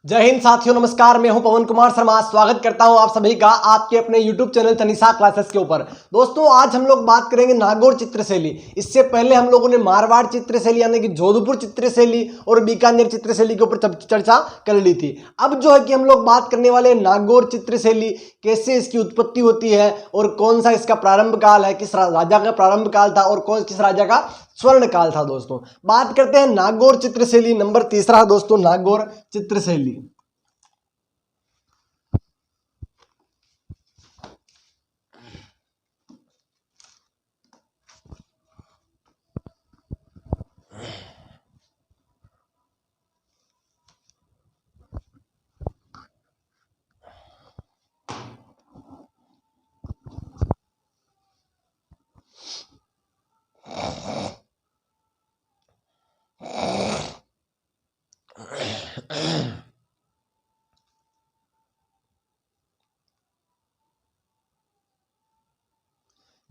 जय हिंद साथियों, नमस्कार। मैं हूं पवन कुमार शर्मा। स्वागत करता हूं आप सभी का आपके अपने YouTube चैनल तनिषा क्लासेस के ऊपर। दोस्तों, आज हम लोग बात करेंगे नागौर चित्रशैली। इससे पहले हम लोगों ने मारवाड़ चित्रशैली यानी कि जोधपुर चित्रशैली और बीकानेर चित्रशैली के ऊपर चर्चा कर ली थी। अब जो है कि हम लोग बात करने वाले हैं नागौर चित्रशैली, कैसे इसकी उत्पत्ति होती है और कौन सा इसका प्रारंभ काल है, किस राजा का प्रारंभ काल था और किस राजा का स्वर्ण काल था। दोस्तों, बात करते हैं नागौर चित्रशैली। नंबर तीसरा दोस्तों, नागौर चित्रशैली।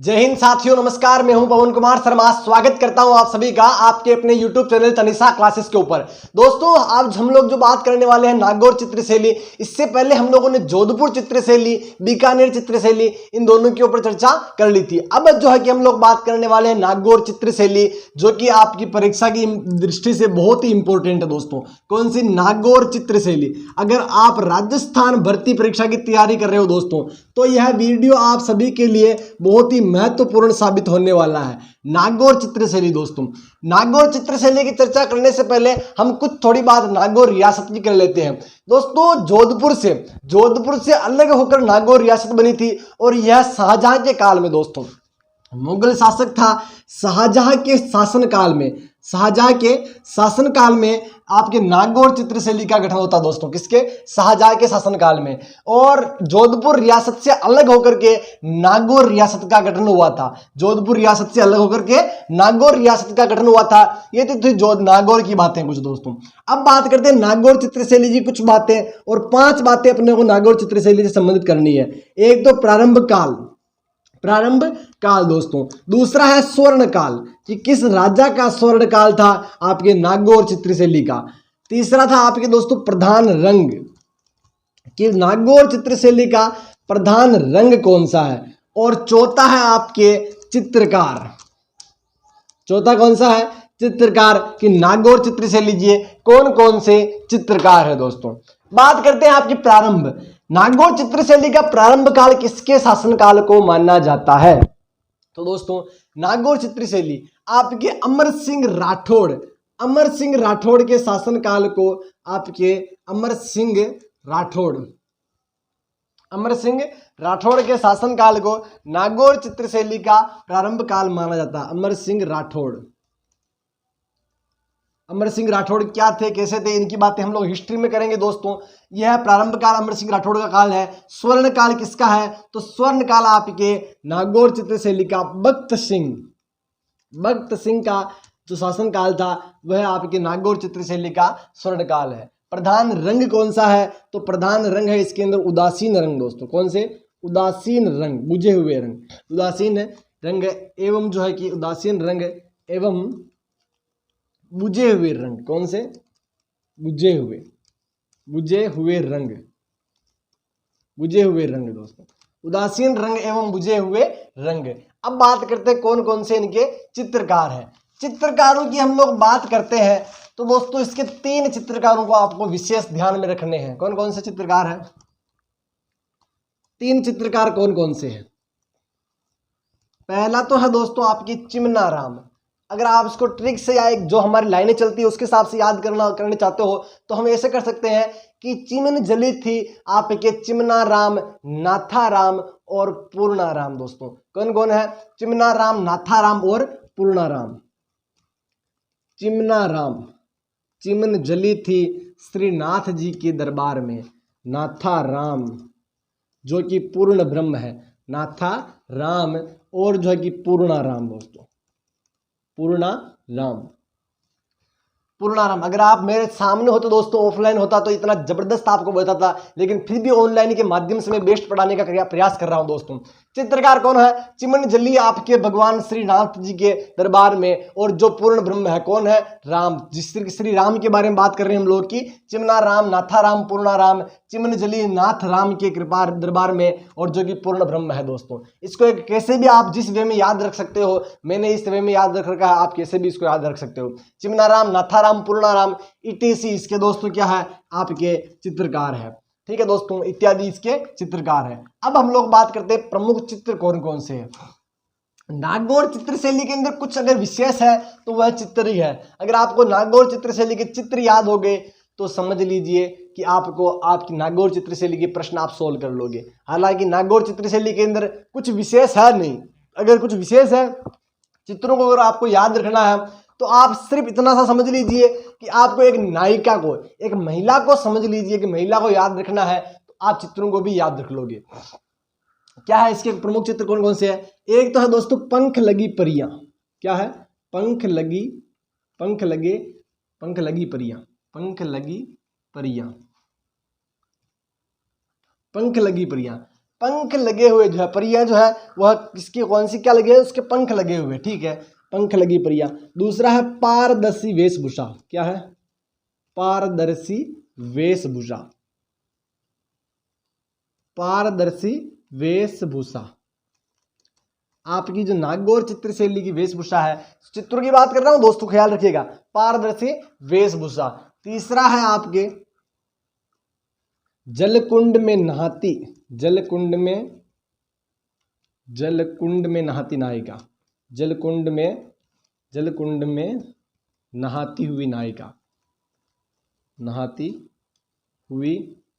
जय हिंद साथियों, नमस्कार। मैं हूं पवन कुमार शर्मा। स्वागत करता हूं आप सभी का आपके अपने YouTube चैनल तनिषा क्लासेस के ऊपर। दोस्तों, आज हम लोग जो बात करने वाले हैं नागौर चित्रशैली। इससे पहले हम लोगों ने जोधपुर चित्रशैली, बीकानेर चित्रशैली, इन दोनों के ऊपर चर्चा कर ली थी। अब जो है कि हम लोग बात करने वाले हैं नागौर चित्रशैली, जो कि आपकी परीक्षा की दृष्टि से बहुत ही इंपॉर्टेंट है। दोस्तों, कौन सी? नागौर चित्रशैली। अगर आप राजस्थान भर्ती परीक्षा की तैयारी कर रहे हो दोस्तों, तो यह वीडियो आप सभी के लिए बहुत ही महत्वपूर्ण साबित होने वाला है। नागौर चित्रशैली। दोस्तों, नागौर चित्रशैली की चर्चा करने से पहले हम कुछ थोड़ी बात नागौर रियासत की कर लेते हैं। दोस्तों, जोधपुर से अलग होकर नागौर रियासत बनी थी और यह शाहजहां के काल में, दोस्तों, मुगल शासक था शाहजहां के शासनकाल में आपके नागौर चित्रशैली का गठन होता। दोस्तों, किसके? शाहजहां के शासनकाल में। और जोधपुर रियासत से अलग होकर के नागौर रियासत का गठन हुआ था। जोधपुर रियासत से अलग होकर के नागौर रियासत का गठन हुआ था। ये तो नागौर की बातें कुछ। दोस्तों, अब बात करते हैं नागौर चित्रशैली की कुछ बातें, और 5 बातें अपने को नागौर चित्रशैली से संबंधित करनी है। एक तो प्रारंभ काल दोस्तों। दूसरा है स्वर्ण काल, कि किस राजा का स्वर्ण काल था आपके नागौर चित्रशैली का। तीसरा था आपके दोस्तों प्रधान रंग, कि नागौर चित्रशैली का प्रधान रंग कौन सा है। और चौथा है आपके चित्रकार। चौथा कौन सा है? चित्रकार, कि नागौर चित्रशैली जी कौन कौन से चित्रकार है। दोस्तों, बात करते हैं आपकी प्रारंभ। नागौर चित्रशैली का प्रारंभ काल किसके शासनकाल को माना जाता है? तो दोस्तों, नागौर चित्रशैली आपके अमर सिंह राठौड़ के शासनकाल को आपके अमर सिंह राठौड़ के शासनकाल को नागौर चित्रशैली का प्रारंभ काल माना जाता है। अमर सिंह राठौड़ क्या थे, कैसे थे, इनकी बातें हम लोग हिस्ट्री में करेंगे। दोस्तों, यह प्रारंभ काल अमर सिंह राठौड़ का काल है। स्वर्ण काल किसका है? तो स्वर्ण काल आपके नागौर चित्रशैली का भक्त सिंह का जो शासन काल था वह आपके नागौर चित्रशैली का स्वर्ण काल है। प्रधान रंग कौन सा है? तो प्रधान रंग है इसके अंदर उदासीन रंग। दोस्तों, कौन से? उदासीन रंग, बुझे हुए रंग, उदासीन रंग एवं जो है कि उदासीन रंग एवं बुझे हुए रंग। कौन से? बुझे हुए रंग। दोस्तों, उदासीन रंग एवं बुझे हुए रंग। अब बात करते हैं कौन कौन से इनके चित्रकार हैं। चित्रकारों की हम लोग बात करते हैं तो दोस्तों, इसके 3 चित्रकारों को आपको विशेष ध्यान में रखने हैं। कौन कौन से चित्रकार हैं? 3 चित्रकार कौन कौन से हैं? पहला तो है दोस्तों आपकी चिमना राम। अगर आप इसको ट्रिक से या एक जो हमारी लाइनें चलती है उसके हिसाब से याद करने चाहते हो तो हम ऐसे कर सकते हैं कि चिमन जली थी आपके चिमना राम, नाथा राम और पूर्णा राम। दोस्तों, कौन कौन है? चिमना राम, नाथा राम और पूर्णा राम। चिमना राम, चिमन जली थी श्रीनाथ जी के दरबार में। नाथा राम जो कि पूर्ण ब्रह्म है, नाथा राम, और जो है कि पूर्णा राम। दोस्तों, पूर्णा राम। पूर्णाराम। अगर आप मेरे सामने हो तो दोस्तों, ऑफलाइन होता तो इतना जबरदस्त आपको बताता, लेकिन फिर भी ऑनलाइन के माध्यम से मैं बेस्ट पढ़ाने का प्रयास कर रहा हूं दोस्तों। चित्रकार कौन है? चिमनजली आपके भगवान श्रीनाथ जी के दरबार में, और जो पूर्ण ब्रह्म है कौन है? राम। जिस श्री राम के बारे में बात कर रहे हैं हम लोग की, चिमना राम, नाथा राम, पूर्णाराम, चिमनजली नाथ राम के कृपा दरबार में, और जो कि पूर्ण ब्रह्म है दोस्तों। इसको एक कैसे भी आप जिस वे में याद रख सकते हो, मैंने इस वे में याद रख रखा है, आप कैसे भी इसको याद रख सकते हो। चिमना राम, नाथा राम, पूर्णाराम इटीसी इसके दोस्तों क्या है? आपके चित्रकार है। ठीक है दोस्तों, इत्यादि इसके चित्रकार है। अब हम लोग बात करते हैं प्रमुख चित्र कौन कौन से हैं। नागौर चित्र शैली के अंदर कुछ अगर विशेष है तो वह चित्र ही है। अगर आपको नागौर चित्र शैली के चित्र याद हो गए तो समझ लीजिए कि आपको आपकी नागौर चित्र शैली के प्रश्न आप सोल्व कर लोगे। हालांकि नागौर चित्र शैली के अंदर कुछ विशेष है नहीं। अगर कुछ विशेष है, चित्रों को अगर आपको याद रखना है तो आप सिर्फ इतना सा समझ लीजिए कि आपको एक नायिका को, एक महिला को समझ लीजिए कि महिला को याद रखना है, तो आप चित्रों को भी याद रख लोगे। क्या है इसके प्रमुख चित्र कौन कौन से हैं? एक तो है दोस्तों पंख लगी परियां। क्या है? पंख लगी परियां, पंख लगी परियां, पंख लगी परियां। पंख लगे हुए जो है, परियां जो है वह किसकी, कौन सी क्या लगे है? उसके पंख लगे हुए। ठीक है, पंख लगी परियां। दूसरा है पारदर्शी वेशभूषा। क्या है? पारदर्शी वेशभूषा, पारदर्शी वेशभूषा। आपकी जो नागौर चित्र शैली की वेशभूषा है, चित्रों की बात कर रहा हूं दोस्तों, ख्याल रखिएगा, पारदर्शी वेशभूषा। तीसरा है आपके जलकुंड में नहाती, जलकुंड में नहाती नायिका, जलकुंड में नहाती हुई नायिका, नहाती हुई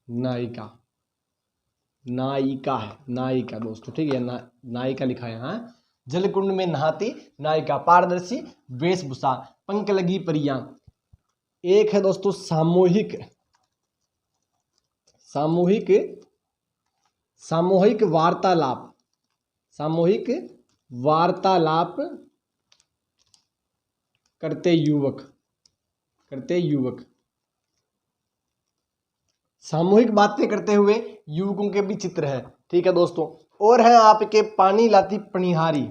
नायिका, नायिका है, नायिका दोस्तों। ठीक है, नायिका लिखा है। हाँ, जलकुंड में नहाती नायिका, पारदर्शी वेशभूषा, पंख लगी परियां। एक है दोस्तों सामूहिक वार्तालाप, सामूहिक वार्तालाप करते युवक, सामूहिक बातें करते हुए युवकों के भी चित्र है। ठीक है दोस्तों, और है आपके पानी लाती पनिहारी।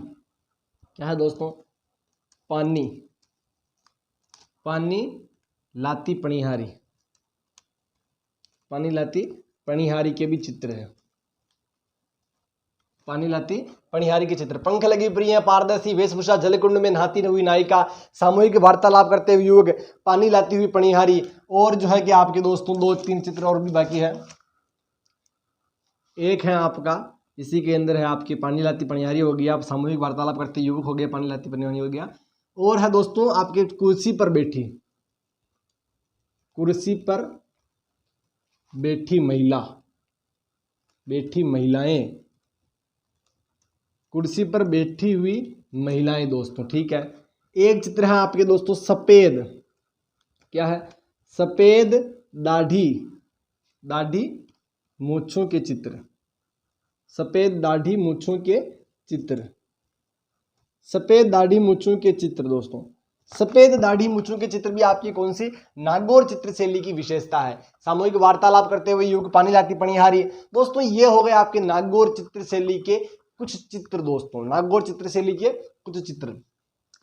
क्या है दोस्तों? पानी लाती पनिहारी, पानी लाती पनिहारी के भी चित्र है, पानी लाती पनिहारी के चित्र। पंख लगी प्रिय, पारदर्शी वेशभूषा, जलकुंड में नहाती हुई नायिका, सामूहिक वार्तालाप करते हुए युवक, पानी लाती हुई पनिहारी। और जो है कि आपके दोस्तों 2-3 चित्र और भी बाकी है। एक है आपका, इसी के अंदर है आपकी पानी लाती पनिहारी हो गया, आप सामूहिक वार्तालाप करते युवक हो गया, पानी लाती पनिहारी हो गया। और है दोस्तों आपके कुर्सी पर बैठी महिला, महिलाएं, कुर्सी पर बैठी हुई महिलाएं दोस्तों। ठीक है, एक चित्र है आपके दोस्तों सफेद। क्या है? सफेद दाढ़ी मूंछों के चित्र, सफेद दाढ़ी मूंछों के चित्र, सफेद दाढ़ी मूंछों के चित्र दोस्तों। सफेद दाढ़ी मूंछों के चित्र भी आपकी कौन सी? नागौर चित्र शैली की विशेषता है। सामूहिक वार्तालाप करते हुए युवक, पानी लाती पनिहारी। दोस्तों ये हो गए आपके नागौर चित्र शैली के कुछ चित्र दोस्तों, नागौर चित्र शैली के कुछ चित्र।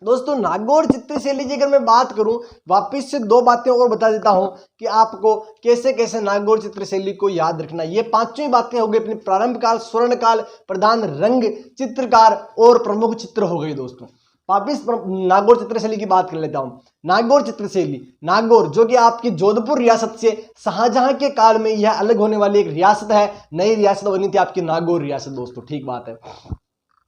दोस्तों नागौर चित्र शैली की अगर मैं बात करूं, वापस से 2 बातें और बता देता हूं कि आपको कैसे कैसे नागौर चित्र शैली को याद रखना। ये 5 बातें हो गई अपनी प्रारंभ काल, स्वर्ण काल, प्रधान रंग, चित्रकार और प्रमुख चित्र हो गई दोस्तों। वापिस नागौर चित्र शैली की बात कर लेता हूं। नागौर चित्र शैली, नागौर जो कि आपकी जोधपुर रियासत से शाहजहां के काल में यह अलग होने वाली एक रियासत है। नई रियासत बनी थी आपकी नागौर रियासत दोस्तों। ठीक बात है।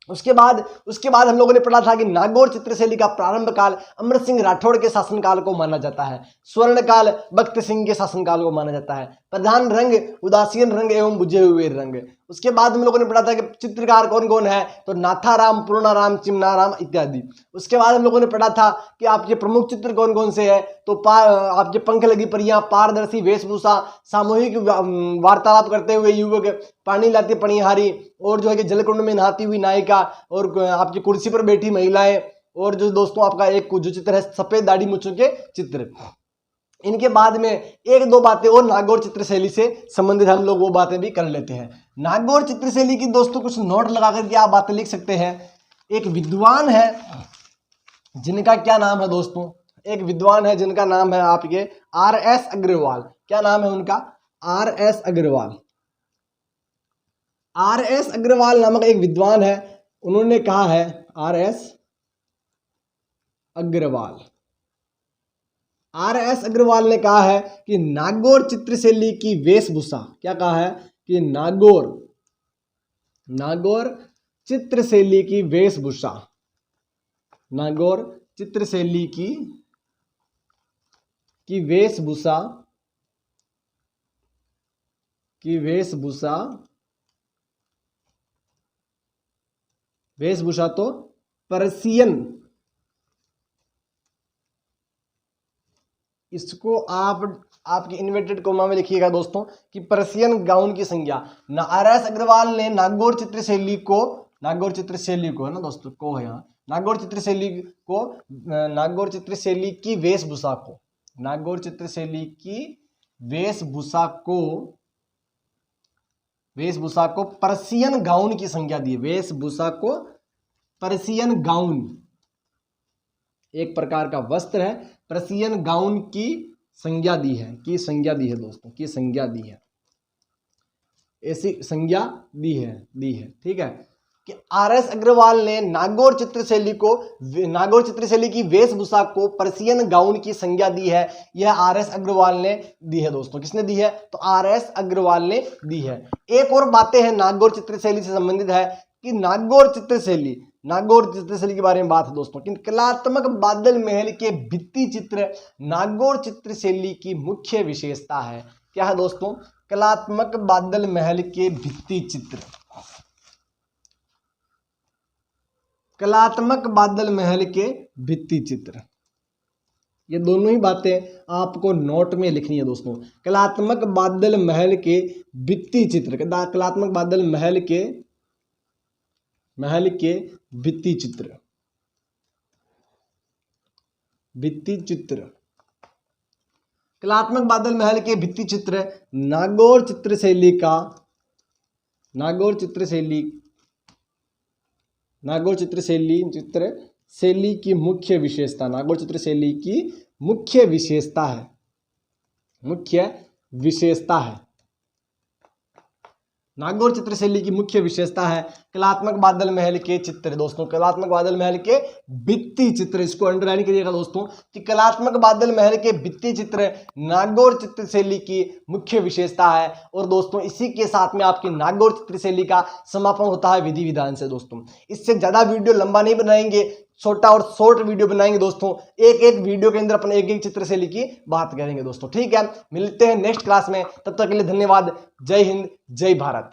उसके बाद हम लोगों ने पढ़ा था कि नागौर चित्र शैली का प्रारंभ काल अमर सिंह राठौड़ के शासनकाल को माना जाता है। स्वर्ण काल भक्त सिंह के शासनकाल को माना जाता है। प्रधान रंग उदासीन रंग एवं बुझे हुए रंग। उसके बाद हम लोगों ने पढ़ा था कि चित्रकार कौन कौन है, तो नाथाराम, पूर्णाराम, चिमनाराम इत्यादि। उसके बाद हम लोगों ने पढ़ा था कि आपके प्रमुख चित्र कौन कौन से हैं, तो आपके पंख लगी परियां, पारदर्शी वेशभूषा, सामूहिक वार्तालाप करते हुए युवक, पानी लाती पनिहारी, और जो है कि जलकुंड में नहाती हुई नायिका, और आपकी कुर्सी पर बैठी महिलाएं, और जो दोस्तों आपका एक जो चित्र है सफेद दाढ़ी मूंछों के चित्र। इनके बाद में एक दो बातें और नागौर चित्रशैली से संबंधित हम लोग वो बातें भी कर लेते हैं। नागौर चित्रशैली की दोस्तों कुछ नोट लगा करके आप बातें लिख सकते हैं। एक विद्वान है जिनका क्या नाम है दोस्तों, एक विद्वान है जिनका नाम है आपके RS अग्रवाल। क्या नाम है उनका? RS अग्रवाल। RS अग्रवाल नामक एक विद्वान है, उन्होंने कहा है, RS अग्रवाल, RS अग्रवाल ने कहा है कि नागौर चित्रशैली की वेशभूषा, क्या कहा है कि नागौर चित्रशैली की वेशभूषा, नागौर चित्रशैली की वेशभूषा तो पर्शियन, इसको आपके इन्वर्टेड कोमा में लिखिएगा दोस्तों कि पर्शियन गाउन की संज्ञा। RS अग्रवाल ने नागौर चित्रशैली को है ना दोस्तों, को है यहाँ, नागौर चित्रशैली की वेशभूषा को पर्शियन गाउन की संज्ञा दी है। वेशभूषा को पर्शियन गाउन, एक प्रकार का वस्त्र है, पर्शियन गाउन की संज्ञा दी है दोस्तों, की संज्ञा दी है, ऐसी संज्ञा दी है। ठीक है कि RS अग्रवाल ने नागौर चित्रशैली की वेशभूषा को पर्शियन गाउन की संज्ञा दी है। यह RS अग्रवाल ने दी है दोस्तों। किसने दी है? तो RS अग्रवाल ने दी है। एक और बातें हैं नागौर चित्रशैली से संबंधित है कि नागौर चित्रशैली के बारे में बात है दोस्तों कि कलात्मक बादल महल के भित्ति चित्र नागौर चित्रशैली की मुख्य विशेषता है। क्या है दोस्तों? कलात्मक बादल महल के भित्ति चित्र, कलात्मक बादल महल के भित्ति चित्र, ये दोनों ही बातें आपको नोट में लिखनी है दोस्तों। कलात्मक बादल महल के भित्ति चित्र, कलात्मक बादल महल के भित्ति चित्र, कलात्मक बादल महल के भित्ति चित्र नागौर चित्रशैली की मुख्य विशेषता, नागौर चित्रशैली की मुख्य विशेषता है। नागौर चित्रशैली की मुख्य विशेषता है कलात्मक बादल महल के चित्र दोस्तों, कलात्मक बादल महल के भित्ति चित्र। इसको अंडरलाइन करिएगा दोस्तों कि कलात्मक बादल महल के भित्ति चित्र नागौर चित्रशैली की मुख्य विशेषता है। और दोस्तों इसी के साथ में आपकी नागौर चित्रशैली का समापन होता है विधि विधान से दोस्तों। इससे ज्यादा वीडियो लंबा नहीं बनाएंगे, छोटा और शॉर्ट वीडियो बनाएंगे दोस्तों। एक एक वीडियो के अंदर अपन एक एक चित्रशैली की बात करेंगे दोस्तों। ठीक है, मिलते हैं नेक्स्ट क्लास में, तब तक के लिए धन्यवाद। जय हिंद, जय भारत।